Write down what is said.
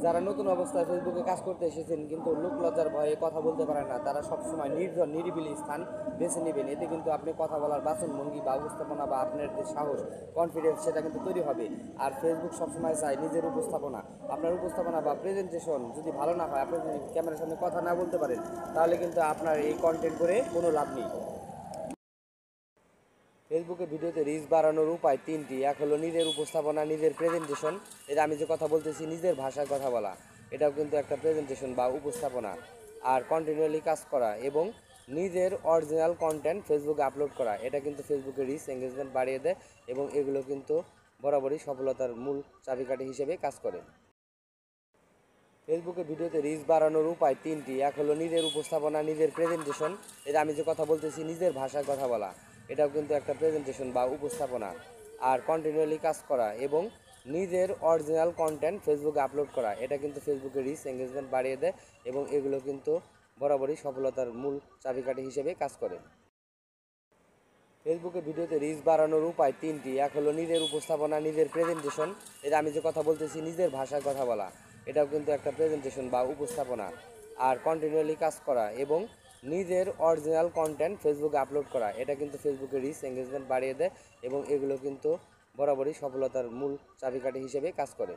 যারা নতুন অবস্থায় ফেসবুকে কাজ করতে এসেছেন কিন্তু লোক লজ্জার ভয়ে কথা বলতে পারেন না, তারা সবসময় নির্জন নিরিবিলি স্থান বেছে নেবেন। এতে কিন্তু আপনি কথা বলার বাচনভঙ্গি বা উপস্থাপনা বা আপনার যে সাহস, কনফিডেন্স, সেটা কিন্তু তৈরি হবে। আর ফেসবুক সবসময় চায় নিজের উপস্থাপনা। আপনার উপস্থাপনা বা প্রেজেন্টেশন যদি ভালো না হয়, আপনি যদি ক্যামেরার সামনে কথা না বলতে পারেন, তাহলে কিন্তু আপনার এই কন্টেন্ট করে কোনো লাভ নেই। ফেসবুকে ভিডিওতে রিচ বাড়ানোর উপায় তিনটি। এক হলো নিজের উপস্থাপনা, নিজের প্রেজেন্টেশন। এটা আমি যে কথা বলতেছি, নিজের ভাষায় কথা বলা, এটাও কিন্তু একটা প্রেজেন্টেশন বা উপস্থাপনা। আর কন্টিনিউয়ালি কাজ করা এবং নিজের অরিজিনাল কন্টেন্ট ফেসবুকে আপলোড করা, এটা কিন্তু ফেসবুকে রিচ এঙ্গেজমেন্ট বাড়িয়ে দেয় এবং এগুলো কিন্তু বরাবরই সফলতার মূল চাবিকাঠি হিসেবে কাজ করে। ফেসবুকে ভিডিওতে রিচ বাড়ানোর উপায় তিনটি। এক হলো নিজের উপস্থাপনা, নিজের প্রেজেন্টেশন। এটা আমি যে কথা বলতেছি, নিজের ভাষায় কথা বলা, এটাও কিন্তু একটা প্রেজেন্টেশন বা উপস্থাপনা। আর কন্টিনিউয়ালি কাজ করা এবং নিজের অরিজিনাল কন্টেন্ট ফেসবুকে আপলোড করা, এটা কিন্তু ফেসবুকে রিচ এঙ্গেজমেন্ট বাড়িয়ে দেয় এবং এগুলো কিন্তু বরাবরই সফলতার মূল চাবিকাঠি হিসেবে কাজ করে। ফেসবুকে ভিডিওতে রিচ বাড়ানোর উপায় তিনটি। এক হলো নিজের উপস্থাপনা, নিজের প্রেজেন্টেশন। এটা আমি যে কথা বলতেছি, নিজের ভাষায় কথা বলা, এটাও কিন্তু একটা প্রেজেন্টেশন বা উপস্থাপনা। আর কন্টিনিউয়ালি কাজ করা এবং নিজের অরিজিনাল কন্টেন্ট ফেসবুকে আপলোড করা, এটা কিন্তু ফেসবুকে রিচ এঙ্গেজমেন্ট বাড়িয়ে দেয় এবং এগুলো কিন্তু বরাবরই সফলতার মূল চাবিকাঠি হিসেবে কাজ করে।